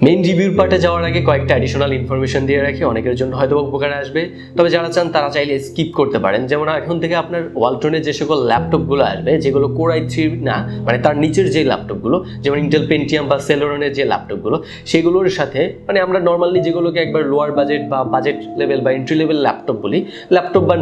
Main রিভিউর পার্টে যাওয়ার আগে কয়েকটা অ্যাডিশনাল ইনফরমেশন দিয়ে রাখি, অনেকের জন্য হয়তো উপকারে আসবে, তবে যারা চান তারা চাইলে স্কিপ করতে পারেন। যেমন এখন থেকে আপনার ওয়ালটনের যে সকল ল্যাপটপগুলো আসবে, যেগুলো কোর i3 না, মানে তার নিচের যে ল্যাপটপগুলো, যেমন ইন্টেল পেন্টিয়াম বা সেলোরনের যে ল্যাপটপগুলো, সেগুলোর সাথে মানে আমরা নর্মালি যেগুলোকে একবার লোয়ার বাজেট বা বাজেট লেভেল বা এন্ট্রি লেভেল ল্যাপটপ বলি, ল্যাপটপ বা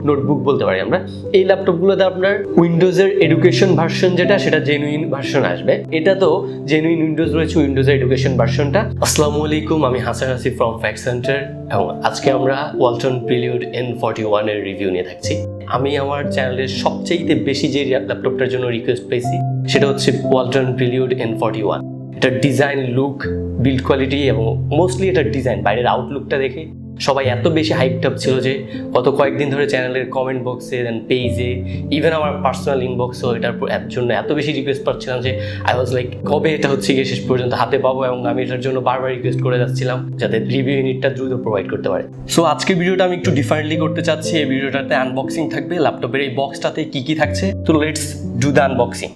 নোটবুক বলতে পারি আমরা, এই ল্যাপটপগুলোতে আপনার উইন্ডোজের এডুকেশন ভার্সন যেটা, সেটা জেনুইন ভার্সন আসবে। এটা তো জেনুইন উইন্ডোজ রয়েছে, উইন্ডোজের এডুকেশন ভার্সনটা। আসসালামু আলাইকুম, আমি Hasan Asif from fact centre, এবং আজকে আমরা ওয়ালটন প্রিলিউড N41 এর রিভিউ নিয়ে থাকছি। আমি আমার চ্যানেলের সবচেয়ে বেশি যে ল্যাপটপটার জন্য রিকোয়েস্ট পেয়েছি সেটা হচ্ছে ওয়ালটন প্রিলিউড N41। এটার ডিজাইন, লুক, বিল্ড কোয়ালিটি এবং মোস্টলি এটার ডিজাইন, বাইরের আউটলুকটা দেখে সবাই এত বেশি হাইপড আপ ছিল যে গত কয়েকদিন ধরে চ্যানেলের কমেন্ট বক্সে দেন পেজে, ইভেন আমার পার্সোনাল ইনবক্সেও এটার জন্য এত বেশি রিকোয়েস্ট পাচ্ছিলাম যে আই ওয়াজ লাইক কবে এটা হচ্ছে গিয়ে শেষ পর্যন্ত হাতে পাবো, এবং আমি এটার জন্য বারবার রিকোয়েস্ট করে যাচ্ছিলাম যাতে রিভিউ ইউনিটটা দ্রুত প্রোভাইড করতে পারে। সো আজকের ভিডিওটা আমি একটু ডিফারেন্টলি করতে চাচ্ছি। এই ভিডিওটাতে আনবক্সিং থাকবে, ল্যাপটপের এই বক্সটাতে কি কি থাকছে। তো let's do the unboxing.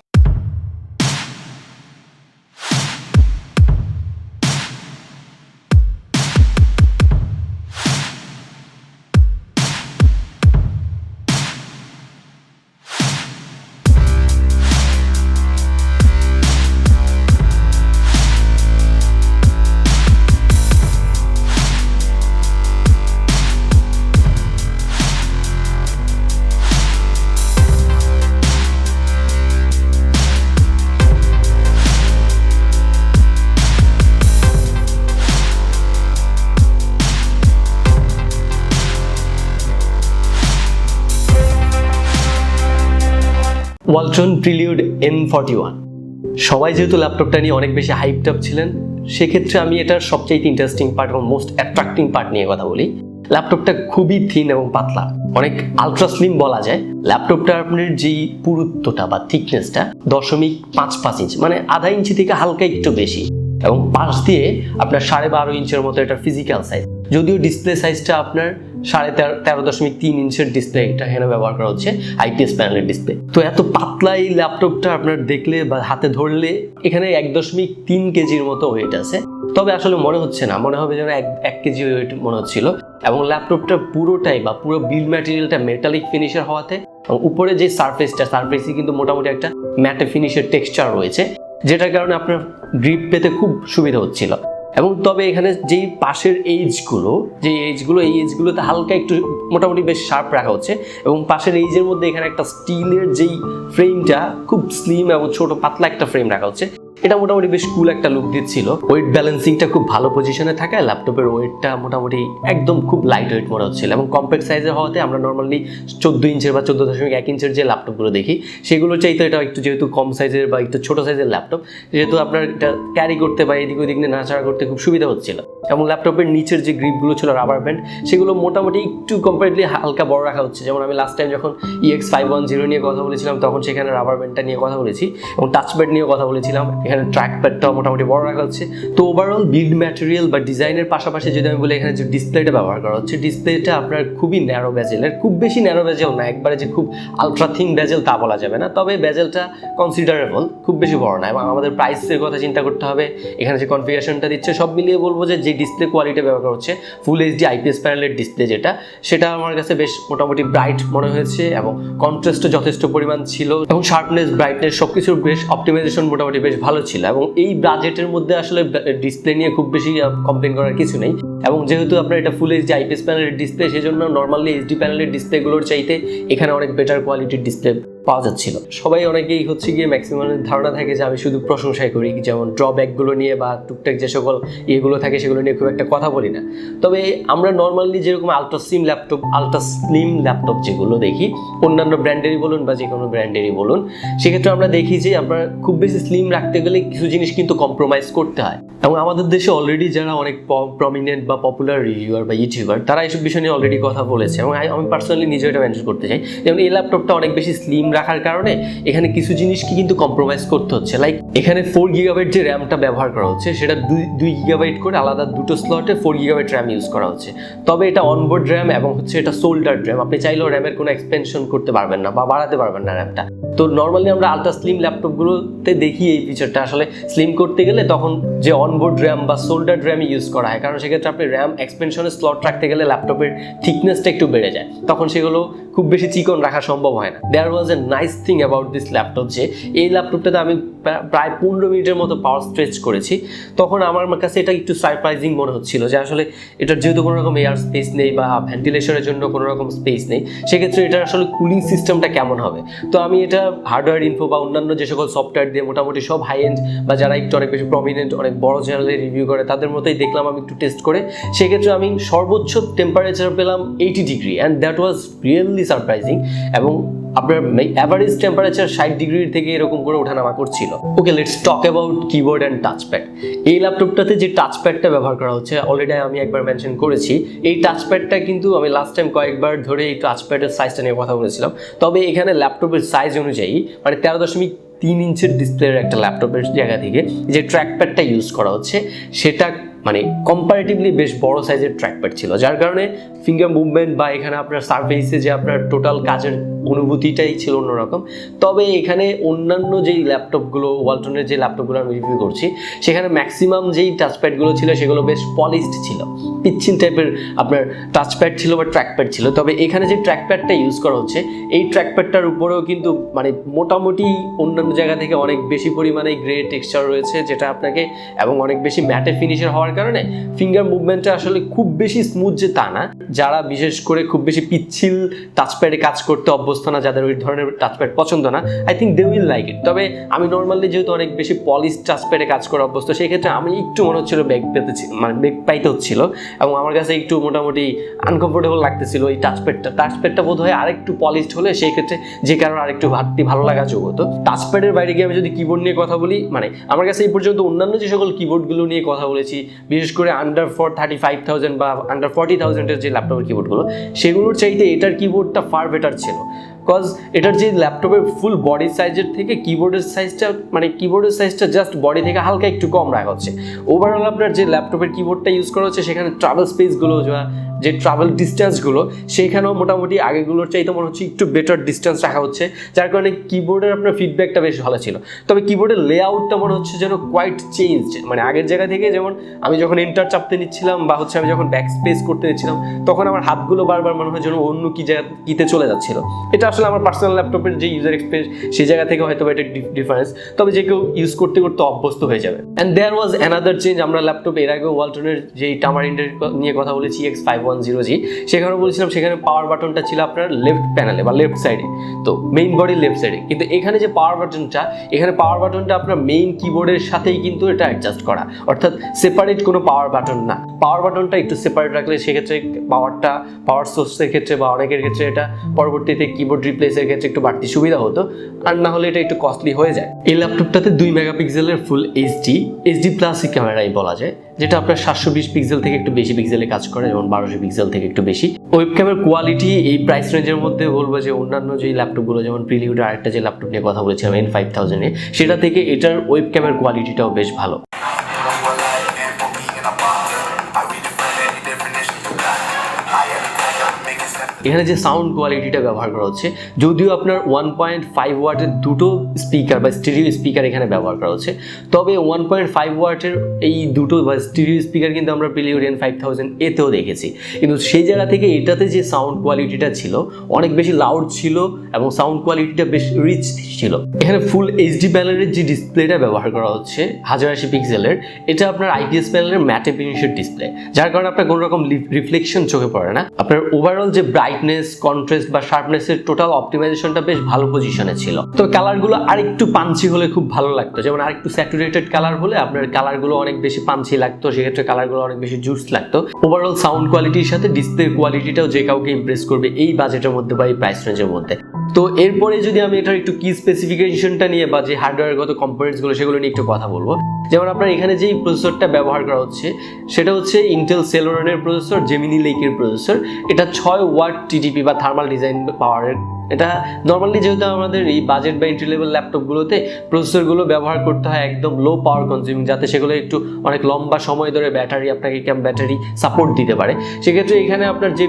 Walton prelude N41। সবাই যেহেতু ল্যাপটপটা নিয়ে অনেক বেশি হাইপড আপ ছিলেন, সেক্ষেত্রে আমি এটার সবচেয়ে ইন্টারেস্টিং পার্ট এবং মোস্ট অ্যাট্রাক্টিং পার্ট নিয়ে কথা বলি। ল্যাপটপটা খুবই থিন এবং পাতলা, অনেক আলট্রা স্লিম বলা যায়। ল্যাপটপটা আপনার যেই পুরুত্বটা বা থিকনেসটা 0.55 ইঞ্চ, মানে আধা ইঞ্চি থেকে হালকা একটু বেশি, এবং পাশ দিয়ে আপনার 12.5 ইঞ্চের মতো এটা ফিজিক্যাল সাইজ। যদিও ডিসপ্লে সাইজটা আপনার 13.3 ইঞ্চের ডিসপ্লে এটা এখানে ব্যবহার করা হচ্ছে, আইপিএস প্যানেলের ডিসপ্লে। তো এত পাতলা এই ল্যাপটপটা আপনার দেখলে বা হাতে ধরলে এখানে 1.3 কেজির মতো ওয়েট আছে, তবে আসলে মনে হচ্ছে না, মনে হবে যেন 1 কেজি ওয়েট মনে হচ্ছিল। এবং ল্যাপটপটা পুরোটাই বা পুরো বিল্ড ম্যাটেরিয়ালটা মেটালিক ফিনিশের হওয়াতে, এবং উপরে যে সারফেসে কিন্তু মোটামুটি একটা ম্যাটে ফিনিশের টেক্সচার রয়েছে, যেটার কারণে আপনার গ্রিপ পেতে খুব সুবিধা হচ্ছিল। এবং তবে এখানে যেই পাশের এই এজগুলোতে হালকা একটু মোটামুটি বেশ শার্প রাখা হচ্ছে, এবং পাশের এইজের মধ্যে এখানে একটা স্টিলের যেই ফ্রেমটা খুব স্লিম এবং ছোট পাতলা একটা ফ্রেম রাখা হচ্ছে, এটা মোটামুটি বেশ কুল একটা লুক দিচ্ছিল। ওয়েট ব্যালেন্সিংটা খুব ভালো পজিশনে থাকায় ল্যাপটপের ওয়েটটা মোটামুটি একদম খুব লাইট ওয়েট মনে হচ্ছিল, এবং কম্প্যাক্ট সাইজের হওয়াতে আমরা নর্মালি 14 ইঞ্চের বা 14.1 ইঞ্চের যে ল্যাপটপগুলো দেখি, সেগুলো চাইতে এটা একটু যেহেতু কম সাইজের বা একটু ছোট সাইজের ল্যাপটপ, যেহেতু আপনার এটা ক্যারি করতে বা এদিক ওদিক নিয়ে নাড়াচাড়া করতে খুব সুবিধা হচ্ছিল। এবং ল্যাপটপের নিচের যে গ্রিপগুলো ছিল রাবার ব্যান্ড, সেগুলো মোটামুটি একটু কম্পারেটলি হালকা বড় রাখা হচ্ছে। যেমন আমি লাস্ট টাইম যখন EX510 নিয়ে কথা বলেছিলাম, তখন সেখানে রাবার ব্যান্ডটা নিয়ে কথা বলেছি, এবং টাচপ্যাড নিয়ে কথা বলেছিলাম, এখানে ট্র্যাকপ্যাডটাও মোটামুটি বড় রাখা হচ্ছে। তো ওভারঅল বিল্ড ম্যাটেরিয়াল বা ডিজাইনের পাশাপাশি যদি আমি বলি, এখানে যে ডিসপ্লেটা ব্যবহার করা হচ্ছে, ডিসপ্লেটা আপনার খুবই ন্যারো ব্যাজেলের, খুব বেশি ন্যারো ব্যাজেল না, একবারে যে খুব আলট্রা থিন ব্যাজেল তা বলা যাবে না, তবে ব্যাজেলটা কনসিডারেবল, খুব বেশি বড় না। এবং আমাদের প্রাইসের কথা চিন্তা করতে হবে, এখানে যে কনফিগারেশনটা দিচ্ছে, সব মিলিয়ে বলবো যে ডিসপ্লে কোয়ালিটি ব্যবহার হচ্ছে ফুল এইচডি আইপিএস প্যানেলের ডিসপ্লে, সেটা আমার কাছে বেশ মোটামুটি ব্রাইট মনে হয়েছে, এবং কন্ট্রাস্টও যথেষ্ট পরিমাণ ছিল, এবং শার্পনেস, ব্রাইটনেস সবকিছুর বেশ অপটিমাইজেশন মোটামুটি বেশ ভালো ছিল। এবং এই বাজেটের মধ্যে আসলে ডিসপ্লে নিয়ে খুব বেশি কমপ্লেন করার কিছু নেই। এবং যেহেতু আপনার এটা ফুল এইচডি আইপিএস প্যানেলের ডিসপ্লে, সেজন্য নর্মালি এইচডি প্যানেলের ডিসপ্লেগুলোর চাইতে এখানে অনেক বেটার কোয়ালিটির ডিসপ্লে পাওয়া যাচ্ছিল। সবাই অনেকেই হচ্ছে গিয়ে ম্যাক্সিমামের ধারণা থাকে যে আমি শুধু প্রশংসাই করি, যেমন ড্রব্যাকগুলো নিয়ে বা টুকটাক যে সকল ইয়েগুলো থাকে সেগুলো নিয়ে খুব একটা কথা বলি না। তবে আমরা নর্মালি যেরকম আলট্রা স্লিম ল্যাপটপ যেগুলো দেখি, অন্যান্য ব্র্যান্ডেরই বলুন বা যে কোনো ব্র্যান্ডেরই বলুন, সেক্ষেত্রে আমরা দেখি যে আপনার খুব বেশি স্লিম রাখতে গেলে কিছু জিনিস কিন্তু কম্প্রোমাইজ করতে হয়। এবং আমাদের দেশে অলরেডি যারা অনেক প্রমিনেন্ট বা পপুলার রিভিউয়ার বা ইউটিউবার, তারা এইসব বিষয় নিয়ে অলরেডি কথা বলেছে, এবং আমি পার্সোনালি নিজে এটা মেনশন করতে চাই। যেমন এই ল্যাপটপটা অনেক বেশি স্লিম রাখার কারণে এখানে কিছু জিনিসকে কিন্তু কম্প্রোমাইজ করতে হচ্ছে। লাইক এখানে 4 গিগাবাইট যে র্যামটা ব্যবহার করা হচ্ছে সেটা 2 গিগাবাইট করে আলাদা দুটো স্লটে 4 গিগাবাইট র্যাম ইউজ করা হচ্ছে। তবে এটা অনবোর্ড র্যাম এবং হচ্ছে এটা সোল্ডার র্যাম, আপনি চাইলেও র্যামের কোনো এক্সপেনশন করতে পারবেন না বা বাড়াতে পারবেন না র্যামটা। তো নর্মালি আমরা আলট্রা স্লিম ল্যাপটপগুলোতে দেখি এই ফিচারটা, আসলে স্লিম করতে গেলে তখন যে অনবোর্ড র্যাম বা সোল্ডার র্যাম ইউজ করা হয়, কারণ সেক্ষেত্রে আপনি র্যাম এক্সপেনশনের স্লট রাখতে গেলে ল্যাপটপের থিকনেসটা একটু বেড়ে যায়, তখন সেগুলো খুব বেশি চিকন রাখা সম্ভব হয় না। There was a nice thing about this laptop যে এই ল্যাপটপটাতে আমি প্রায় 15 মিনিটের মতো পাওয়ার স্ট্রেচ করেছি। তখন আমার কাছে এটা একটু সারপ্রাইজিং মনে হচ্ছিল যে আসলে এটার যেহেতু কোনো রকম এয়ার স্পেস নেই বা ভেন্টিলেশনের জন্য কোনো রকম স্পেস নেই, সেক্ষেত্রে এটার আসলে কুলিং সিস্টেমটা কেমন হবে। তো আমি এটা হার্ডওয়্যার ইনফো বা অন্যান্য যে সকল সফটওয়্যার দিয়ে মোটামুটি সব হাই এন্ড বা যারা একটু অনেক বেশি প্রমিনেন্ট অনেক বড় চ্যানেলে রিভিউ করে তাদের মতোই দেখলাম আমি একটু টেস্ট করে। সেক্ষেত্রে আমি সর্বোচ্চ টেম্পারেচার পেলাম 80 degree and that was really surprising. এবং আপনার অ্যাভারেজ টেম্পারেচার 60 ডিগ্রির থেকে এরকম করে ওঠানামা করছিল। Okay, let's talk about keyboard and touchpad. এই ল্যাপটপটাতে যে টাচপ্যাডটা ব্যবহার করা হচ্ছে অলরেডি আমি একবার মেনশন করেছি। এই টাচপ্যাডটা কিন্তু আমি লাস্ট টাইম কয়েকবার ধরে এই টাচপ্যাডের সাইজটা নিয়ে কথা বলেছিলাম। তবে এখানে ল্যাপটপের সাইজ অনুযায়ী মানে 13.3 ইঞ্চের ডিসপ্লের একটা ল্যাপটপের জায়গা থেকে যে ট্র্যাকপ্যাডটা ইউজ করা হচ্ছে সেটা মানে কম্পারেটিভলি বেশ বড় সাইজের ট্র্যাকপ্যাড ছিল, যার কারণে ফিঙ্গার মুভমেন্ট বা এখানে আপনার সারফেসে যে আপনার টোটাল কাজের অনুভূতিটাই ছিল অন্যরকম। তবে এখানে অন্যান্য যেই ল্যাপটপগুলো, ওয়ালটনের যে ল্যাপটপগুলো আমি রিভিউ করছি সেখানে ম্যাক্সিমাম যেই টাচপ্যাডগুলো ছিল সেগুলো বেশ পলিশড ছিল, পিচ্ছিল টাইপের আপনার টাচপ্যাড ছিল বা ট্র্যাকপ্যাড ছিল। তবে এখানে যে ট্র্যাকপ্যাডটা ইউজ করা হচ্ছে এই ট্র্যাকপ্যাডটার উপরেও কিন্তু মানে মোটামুটি অন্যান্য জায়গা থেকে অনেক বেশি পরিমাণে গ্রে টেক্সচার রয়েছে, যেটা আপনাকে এবং অনেক বেশি ম্যাটে ফিনিশের হওয়ার কারণে ফিঙ্গার মুভমেন্টটা আসলে খুব বেশি স্মুথ যে তা না। যারা বিশেষ করে খুব বেশি পিচ্ছিল টাচপ্যাডে কাজ করতে অভ্যস্ত না, যাদের ওই ধরনের টাচপ্যাড পছন্দ না, I think they will like it. তবে আমি নর্মালি যেহেতু অনেক বেশি পলিশ টাচপ্যাডে কাজ করা অভ্যস্ত, সেই ক্ষেত্রে আমি একটু মনে হচ্ছিল বেগ পাইতে হচ্ছিল এবং আমার কাছে একটু মোটামুটি আনকমফোর্টেবল লাগতেছিল। এই টাচপ্যাডটা বোধ হয় আরেকটু পলিশড হলে সেই ক্ষেত্রে যে কারণে আরেকটু ভাবতে ভালো লাগা যোগ হতো। টাচপ্যাডের বাইরে গিয়ে আমি যদি কিবোর্ড নিয়ে কথা বলি, মানে আমার কাছে এই পর্যন্ত অন্যান্য যে সকল কিবোর্ডগুলো নিয়ে কথা বলেছি, বিশেষ করে আন্ডার 35,000 বা আন্ডার 40,000-এর যে ল্যাপটপের কিবোর্ডগুলো, সেগুলোর চাইতে এটার কিবোর্ডটা ফার বেটার ছিল। বিকজ এটার যে ল্যাপটপের ফুল বডি সাইজের থেকে কিবোর্ডের সাইজটা জাস্ট বডি থেকে হালকা একটু কম রাখা হচ্ছে। ওভারঅল আপনার যে ল্যাপটপের কিবোর্ডটা ইউজ করা হচ্ছে সেখানে ট্রাভেল স্পেসগুলো যে ট্রাভেল ডিস্টেন্সগুলো সেইখানেও মোটামুটি আগেগুলোর চাইতে মনে হচ্ছে একটু বেটার ডিস্টেন্স রাখা হচ্ছে, যার কারণে কিবোর্ডের আপনার ফিডব্যাকটা বেশ ভালো ছিল। তবে কিবোর্ডের লেআউটটা মনে হচ্ছে যেন কোয়াইট চেঞ্জড, মানে আগের জায়গা থেকে যেমন আমি যখন এন্টার চাপতে নিচ্ছিলাম বা হচ্ছে আমি যখন ব্যাক স্পেস করতে নিচ্ছিলাম তখন আমার হাতগুলো বারবার মনে হয় যেন অন্য কিতে চলে যাচ্ছিল। এটা আসলে আমার পার্সোনাল ল্যাপটপের যে ইউজার এক্সপিরিয়েন্স সেই জায়গা থেকে হয়তো এটা ডিফারেন্স, তবে যে কেউ ইউজ করতে করতে অভ্যস্ত হয়ে যাবে। And there was another change. আমরা ল্যাপটপ এর আগেও ওয়ালটনের যেই টামারিন্ডের নিয়ে কথা বলেছি EX510G, সেখানেও বলছিলাম সেখানে পাওয়ার বাটনটা ছিল আপনার লেফট প্যানেলে বা লেফট সাইডে, তো মেইন বডির লেফট সাইডে। কিন্তু এখানে যে পাওয়ার বাটনটা আপনার মেইন কিবোর্ডের সাথেই কিন্তু এটা অ্যাডজাস্ট করা, অর্থাৎ সেপারেট কোনো পাওয়ার বাটন না। পাওয়ার বাটনটা একটু সেপারেট রাখলে সেক্ষেত্রে পাওয়ার সোর্সের ক্ষেত্রে বা অনেকের ক্ষেত্রে এটা পরবর্তীতে কিবোর্ড রিপ্লেসের ক্ষেত্রে একটু বাড়তি সুবিধা হতো, আর না হলে এটা একটু কস্টলি হয়ে যায়। এই ল্যাপটপটাতে 2 মেগাপিক্সেলের ফুল এইচডি প্লাস ক্যামেরাই বলা যায়, যেটা আপনার 720 পিক্সেল থেকে একটু বেশি পিক্সেলে কাজ করে, যেমন 1200 পিক্সেল থেকে একটু বেশি। ওয়েবক্যামের কোয়ালিটি এই প্রাইস রেঞ্জের মধ্যে বলবো যে অন্যান্য যে ল্যাপটপগুলো যেমন প্রিলিউডের আরেকটা যে ল্যাপটপ নিয়ে কথা বলেছিলাম N5000-এ, সেটা থেকে এটার ওয়েবক্যামের কোয়ালিটিটাও বেশ ভালো। এখানে যে সাউন্ড কোয়ালিটিটা ব্যবহার করা হচ্ছে, যদিও আপনার 1.5 ওয়াটের দুটো স্পিকার বা স্টিরিও স্পিকার এখানে ব্যবহার করা হচ্ছে, তবে 1.5 ওয়াটের এই দুটো বা স্টিরিও স্পিকার কিন্তু আমরা প্রিলিউড N5000-এতেও দেখেছি। কিন্তু সেই জায়গা থেকে এটাতে যে সাউন্ড কোয়ালিটিটা ছিল অনেক বেশি লাউড ছিল এবং সাউন্ড কোয়ালিটিটা বেশ রিচ ছিল। এখানে ফুল এইচডি প্যানেলের যে ডিসপ্লেটা ব্যবহার করা হচ্ছে 1080 পিক্সেলের, এটা আপনার আইপিএস প্যানেলের ম্যাটে ফিনিশের ডিসপ্লে, যার কারণে আপনার কোনো রকম রিফ্লেকশন চোখে পড়ে না। আপনার ওভারঅল যে ব্রাইটনেস, কন্ট্রাস্ট বা শার্পনেসের টোটাল অপটিমাইজেশনটা বেশ ভালো পজিশনে ছিল। তো কালারগুলো আরেকটু পাঞ্চি হলে খুব ভালো লাগতো, যেমন আরেকটু স্যাচুরেটেড কালার হলে আপনার কালারগুলো অনেক বেশি পাঞ্চি লাগতো, সেক্ষেত্রে কালারগুলো অনেক বেশি জুস লাগতো। ওভারঅল সাউন্ড কোয়ালিটির সাথে ডিসপ্লের কোয়ালিটিটাও যে কাউকে ইমপ্রেস করবে এই বাজেটের মধ্যে বা এই প্রাইস রেঞ্জের মধ্যে। তো এরপরে যদি আমি এটার একটু কি স্পেসিফিকেশনটা নিয়ে বা যে হার্ডওয়্যারগত কম্পোনেন্টসগুলো সেগুলো নিয়ে একটু কথা বলবো। যেমন আপনার এখানে যেই প্রসেসরটা ব্যবহার করা হচ্ছে সেটা হচ্ছে ইন্টেল সেলোরনের প্রসেসর, জেমিনি লেকের প্রসেসর। এটা 6 ওয়াট টিটিপি বা থার্মাল ডিজাইন পাওয়ারের। এটা নর্মালি যেহেতু আমাদের এই বাজেট বা এন্ট্রি লেভেল ল্যাপটপগুলোতে প্রসেসরগুলো ব্যবহার করতে হয় একদম লো পাওয়ার কনজিউমিং, যাতে সেগুলো একটু অনেক লম্বা সময় ধরে আপনাকে ব্যাটারি সাপোর্ট দিতে পারে। সেক্ষেত্রে এখানে আপনার যে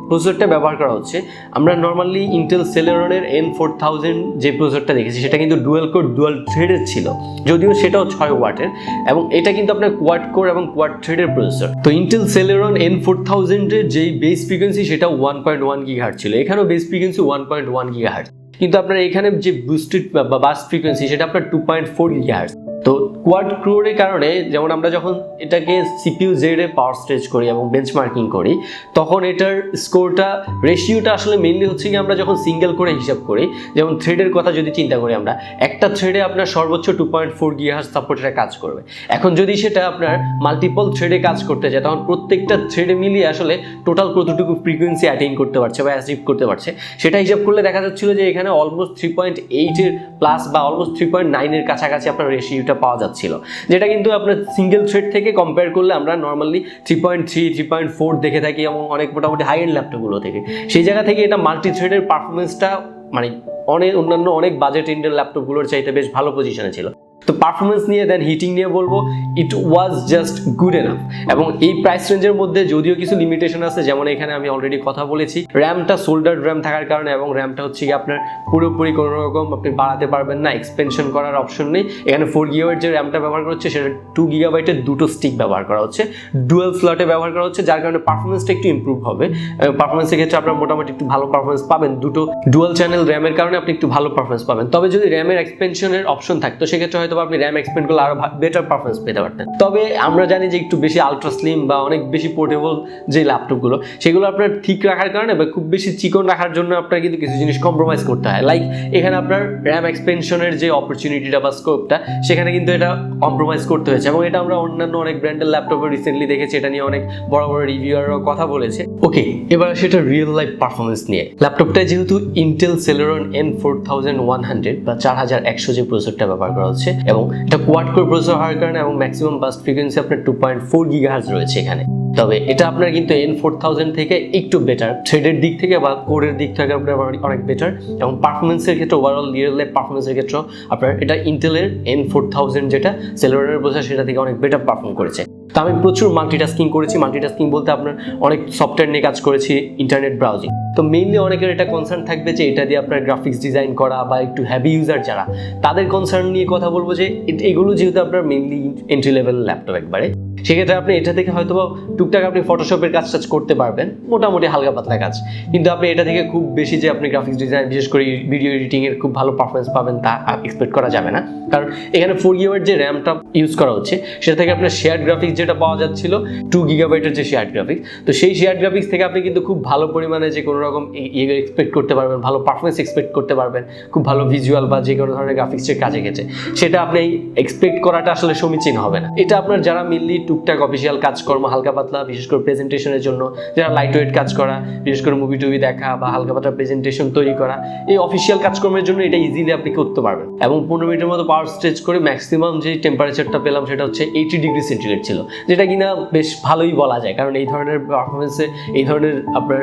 প্রসেসরটা ব্যবহার করা হচ্ছে, আমরা নর্মালি ইন্টেল সেলেরনের N4000 যে প্রসেসরটা দেখেছি সেটা কিন্তু ডুয়াল কোর ডুয়াল থ্রেডের ছিল, যদিও সেটাও 6 ওয়াটের, এবং এটা কিন্তু আপনার কোয়াড কোর এবং কোয়াড থ্রেডের প্রসেসর। তো ইন্টেল সেলেরন N4000 এর যেই বেস ফ্রিকোয়েন্সি সেটা 1.1 গিগাহার্টজ ছিল, এখানেও বেস ফ্রিকোয়েন্সি 1.1 গিগাহার্টজ, কিন্তু আপনার এখানে যে বুস্টেড বা বাস ফ্রিকোয়েন্সি সেটা আপনার 2.4 গিগাহার্টজ। তো কোয়াড কোরের কারণে যেমন আমরা যখন এটাকে সিপিইউ জেড এ পাওয়ার স্ট্রেচ করি এবং বেঞ্চমার্কিং করি, তখন এটার স্কোরটা রেশিওটা আসলে মেইনলি হচ্ছে কি আমরা যখন সিঙ্গেল করে হিসাব করি, যেমন থ্রেডের কথা যদি চিন্তা করি আমরা, একটা থ্রেডে আপনার সর্বোচ্চ 2.4 গিগাহার্টজ সাপোর্টের কাজ করবে। এখন যদি সেটা আপনার মাল্টিপল থ্রেডে কাজ করতে যায়, তখন প্রত্যেকটা থ্রেডে মিলিয়ে আসলে টোটাল কতটুকু ফ্রিকোয়েন্সি অ্যাটেইন করতে পারছে বা অ্যাচিভ করতে পারছে সেটা হিসাব করলে দেখা যাচ্ছিল যে এখানে অলমোস্ট 3.8 এর প্লাস বা অলমোস্ট 3.9 এর কাছাকাছি আপনার রেশিও পাওয়া যাচ্ছিল, যেটা কিন্তু আপনার সিঙ্গেল থ্রেড থেকে কম্পেয়ার করলে আমরা নর্মালি 3.3 3.4 দেখে থাকি এবং অনেক মোটামুটি হাই এন্ড ল্যাপটপগুলো থেকে। সেই জায়গা থেকে এটা মাল্টি থ্রেডের পারফরমেন্সটা মানে অন্যান্য অনেক বাজেট ইন্ডেল ল্যাপটপগুলোর চাইতে বেশ ভালো পজিশনে ছিল। তো পারফরমেন্স নিয়ে দেন হিটিং নিয়ে বলবো, ইট ওয়াজ জাস্ট গুড এনাফ। এবং এই প্রাইস রেঞ্জের মধ্যে যদিও কিছু লিমিটেশন আছে, যেমন এখানে আমি অলরেডি কথা বলেছি, র্যামটা সোল্ডার্ড র্যাম থাকার কারণে, এবং র্যামটা হচ্ছে কি আপনার পুরোপুরি কোনো রকম আপনি বাড়াতে পারবেন না, এক্সপেনশন করার অপশন নেই। এখানে 4 GB যে র্যামটা ব্যবহার করা হচ্ছে সেটা 2 GB দুটো স্টিক ব্যবহার করা হচ্ছে, ডুয়াল স্লটে ব্যবহার করা হচ্ছে, যার কারণে পারফরমেন্সটা একটু ইমপ্রুভ হবে। পারফরমেন্সের ক্ষেত্রে আপনার মোটামুটি একটু ভালো পারফরমেন্স পাবেন, দুটো ডুয়াল চ্যানেল র্যামের কারণে আপনি একটু ভালো পারফরমেন্স পাবেন। তবে যদি র্যামের এক্সপেনশনের অপশন থাকতো সেক্ষেত্রে হয়তো আপনি র্যাম এক্সপেন্ড করলে আরো বেটার পারফরমেন্স পেতে পারতেন। তবে আমরা জানি যে একটু বেশি আলট্রা স্লিম বা অনেক বেশি পোর্টেবল যে ল্যাপটপগুলো, সেগুলো আপনার ঠিক রাখার কারণে বা খুব বেশি চিকন রাখার জন্য আপনার কিন্তু কিছু জিনিস কম্প্রোমাইজ করতে হয়। লাইক এখানে আপনার র্যাম এক্সপেনশনের যে অপরচুনিটিটা বা স্কোপটা, সেখানে কিন্তু এটা কম্প্রোমাইজ করতে হয়েছে, এবং এটা আমরা অন্যান্য অনেক ব্র্যান্ডের ল্যাপটপে রিসেন্টলি দেখেছি, এটা নিয়ে অনেক বড় বড় রিভিউয়ারও কথা বলেছে। ওকে, এবার সেটা রিয়েল লাইফ পারফরমেন্স নিয়ে। ল্যাপটপটা যেহেতু ইন্টেল সেলেরন N4100 বা 4100 যে প্রসেসরটা ব্যবহার করা হচ্ছে, এবং এটা কোয়াড কোর প্রসেসর হওয়ার কারণে এবং ম্যাক্সিমাম বাস্ট ফ্রিকোয়েন্সি আপনার 2.4 গিগাহার্টজ রয়েছে এখানে। তবে এটা আপনার কিন্তু N4000 থেকে একটু বেটার, থ্রেডের দিক থেকে বা কোরের দিক থেকে আপনার অনেক বেটার, এবং পারফরমেন্সের ক্ষেত্রে ওভারঅল রিয়েল লাইফ পারফরমেন্সের ক্ষেত্রে আপনার এটা ইন্টেলের N4000 যেটা সেলেরনের প্রসেসর সেটা থেকে অনেক বেটার পারফর্ম করেছে। তো আমি প্রচুর মাল্টিটাস্কিং করেছি, মাল্টিটাস্কিং বলতে আপনার অনেক সফটওয়্যার নিয়ে কাজ করেছি, ইন্টারনেট ব্রাউজিং। তো মেইনলি অনেকের এটা কনসার্ন থাকবে যে এটা দিয়ে আপনার গ্রাফিক্স ডিজাইন করা বা একটু হ্যাভি ইউজার যারা, তাদের কনসার্ন নিয়ে কথা বলবো যে এগুলো যেহেতু আপনার মেইনলি এন্ট্রি লেভেল ল্যাপটপ একবারে, সেক্ষেত্রে আপনি এটা থেকে হয়তো টুকটাক আপনি ফটোশপের কাজ টাজ করতে পারবেন, মোটামুটি হালকা পাতলা কাজ, কিন্তু আপনি এটা থেকে খুব বেশি যে আপনি গ্রাফিক্স ডিজাইন বিশেষ করে ভিডিও এডিটিং এর খুব ভালো পারফরমেন্স পাবেন তা এক্সপেক্ট করা যাবে না। কারণ এখানে 4 GB যে র্যামটা ইউজ করা হচ্ছে সেটা থেকে আপনার শেয়ার গ্রাফিক্স যেটা পাওয়া যাচ্ছিল 2 GB যে শেয়ার গ্রাফিক্স, তো সেই শেয়ার গ্রাফিক্স থেকে আপনি কিন্তু খুব ভালো পরিমাণে যে কোনো রকম এক্সপেক্ট করতে পারবেন, ভালো পারফরমেন্স এক্সপেক্ট করতে পারবেন, খুব ভালো ভিজুয়াল বা যে কোনো ধরনের গ্রাফিক্সের কাজে গেছে, সেটা আপনি এক্সপেক্ট করাটা আসলে সমীচীন হবে না। এটা আপনার যারা মেনলি টুকটাক অফিসিয়াল কাজকর্ম হালকা পাতলা, বিশেষ করে প্রেজেন্টেশনের জন্য যারা লাইট ওয়েট কাজ করা, বিশেষ করে মুভি টুভি দেখা বা হালকা পাতলা প্রেজেন্টেশন তৈরি করা, এই অফিসিয়াল কাজকর্মের জন্য এটা ইজিলি আপনি করতে পারবেন। এবং 15 মিনিটের মতো পাওয়ার স্ট্রেচ করে ম্যাক্সিমাম যে টেম্পারেচারটা পেলাম সেটা হচ্ছে 80 ডিগ্রি সেন্টিগ্রেড ছিল, যেটা কিনা বেশ ভালোই বলা যায়, কারণ এই ধরনের পারফরমেন্সে এই ধরনের আপনার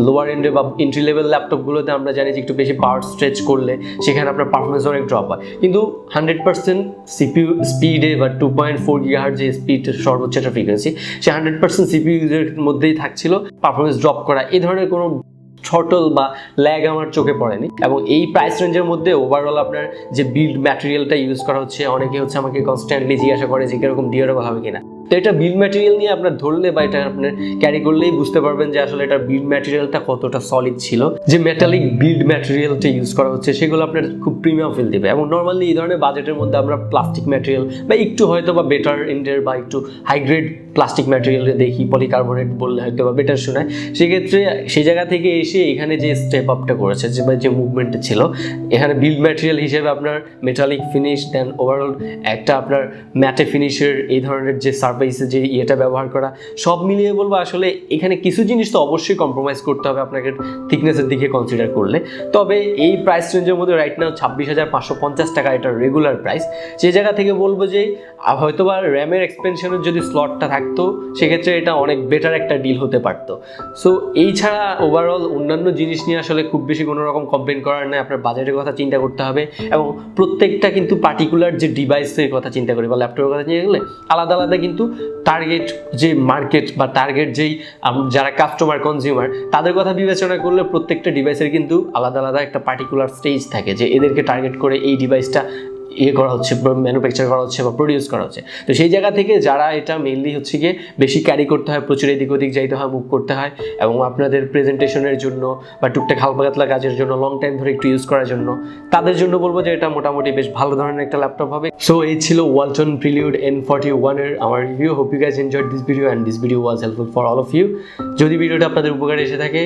লোয়ার এন্ডে বা এন্ট্রি লেভেল ল্যাপটপগুলোতে আমরা জানি যে একটু বেশি পাওয়ার স্ট্রেচ করলে সেখানে আপনার পারফরমেন্স অনেক ড্রপ হয়, কিন্তু 100% সিপিইউ স্পিডে বা 2.4 GHz যে স্পিড সর্বোচ্চ একটা ফ্রিকোয়েন্সি, সে 100% সিপিইউ ইউজের মধ্যেই থাকছিল, পারফরমেন্স ড্রপ করা এই ধরনের কোনো ছটল বা ল্যাগ আমার চোখে পড়েনি। এবং এই প্রাইস রেঞ্জের মধ্যে ওভারঅল আপনার যে বিল্ড ম্যাটেরিয়ালটা ইউজ করা হচ্ছে, অনেকে হচ্ছে আমাকে কনস্ট্যান্টলি জিজ্ঞাসা করে যে কিরকম ডিউরেবল হবে কিনা, তো এটা বিল্ড ম্যাটেরিয়াল নিয়ে আপনার ধরলে বা এটা আপনার ক্যারি করলেই বুঝতে পারবেন যে আসলে এটা বিল্ড ম্যাটেরিয়ালটা কতটা সলিড ছিল। যে মেটালিক বিল্ড ম্যাটেরিয়ালটা ইউজ করা হচ্ছে সেগুলো আপনার খুব প্রিমিয়াম ফিল দিবে। এবং নর্মালি এই ধরনের বাজেটের মধ্যে আমরা প্লাস্টিক ম্যাটেরিয়াল বা একটু হয়তো বা বেটার এন্ডের বা একটু হাই গ্রেড প্লাস্টিক ম্যাটেরিয়ালে দেখি, পলিকার্বনেট বললে হয়তো বা বেটার শোনায়, সেক্ষেত্রে সেই জায়গা থেকে এসে এখানে যে স্টেপ আপটা করেছে যে মুভমেন্টটা ছিল, এখানে বিল্ড ম্যাটেরিয়াল হিসেবে আপনার মেটালিক ফিনিশ, দেন ওভারঅল একটা আপনার ম্যাটে ফিনিশের এই ধরনের যে সার্ফেস সারফেসে যে ইয়েটা ব্যবহার করা, সব মিলিয়ে বলবো আসলে এখানে কিছু জিনিস তো অবশ্যই কম্প্রোমাইজ করতে হবে আপনাকে থিকনেসের দিকে কনসিডার করলে। তবে এই প্রাইস রেঞ্জের মধ্যে রাইট নাও 26,550 টাকা এটা রেগুলার প্রাইস। সেই জায়গা থেকে বলবো যে হয়তোবা র্যামের এক্সপেনশনের যদি স্লটটা থাকতো সেক্ষেত্রে এটা অনেক বেটার একটা ডিল হতে পারতো। সো এই ছাড়া ওভারঅল অন্যান্য জিনিস নিয়ে আসলে খুব বেশি কোনো রকম কমপ্লেন করার নেই। আপনার বাজেটের কথা চিন্তা করতে হবে এবং প্রত্যেকটা কিন্তু পার্টিকুলার যে ডিভাইসের কথা চিন্তা করি বা ল্যাপটপের কথা চিন্তা করলে আলাদা আলাদা কিন্তু টার্গেট যে মার্কেট বা টার্গেট যেই যারা কাস্টমার কনজিউমার তাদের কথা বিবেচনা করলে প্রত্যেকটা ডিভাইসের কিন্তু আলাদা আলাদা একটা পার্টিকুলার স্টেজ থাকে যে এদেরকে টার্গেট করে এই ডিভাইসটা করা হচ্ছে, ম্যানুফ্যাকচার করা হচ্ছে বা প্রডিউস করা হচ্ছে। তো সেই জায়গা থেকে যারা এটা মেইনলি হচ্ছে গিয়ে বেশি ক্যারি করতে হয়, প্রচুর এদিক ওদিক যাইতে হয়, মুভ করতে হয় এবং আপনাদের প্রেজেন্টেশনের জন্য বা টুকটাক হালকা পাতলা কাজের জন্য লং টাইম ধরে একটু ইউজ করার জন্য তাদের জন্য বলবো যে এটা মোটামুটি বেশ ভালো ধরনের একটা ল্যাপটপ হবে। সো এই ছিল ওয়ালটন প্রিলিউড N41 এর আমার review. Hope you guys enjoyed this video and this video was helpful for all of you. যদি ভিডিওটা আপনাদের উপকারে এসে থাকে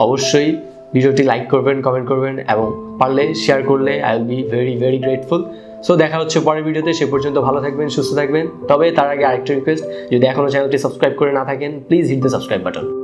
অবশ্যই ভিডিওটি লাইক করবেন, কমেন্ট করবেন এবং পারলে শেয়ার করলে I will be very very grateful. So দেখা হচ্ছে পরের ভিডিওতে, সে পর্যন্ত ভালো থাকবেন, সুস্থ থাকবেন। তবে তার আগে আরেকটা রিকোয়েস্ট, যদি এখনও চ্যানেলটি সাবস্ক্রাইব করে না থাকেন please hit the subscribe button.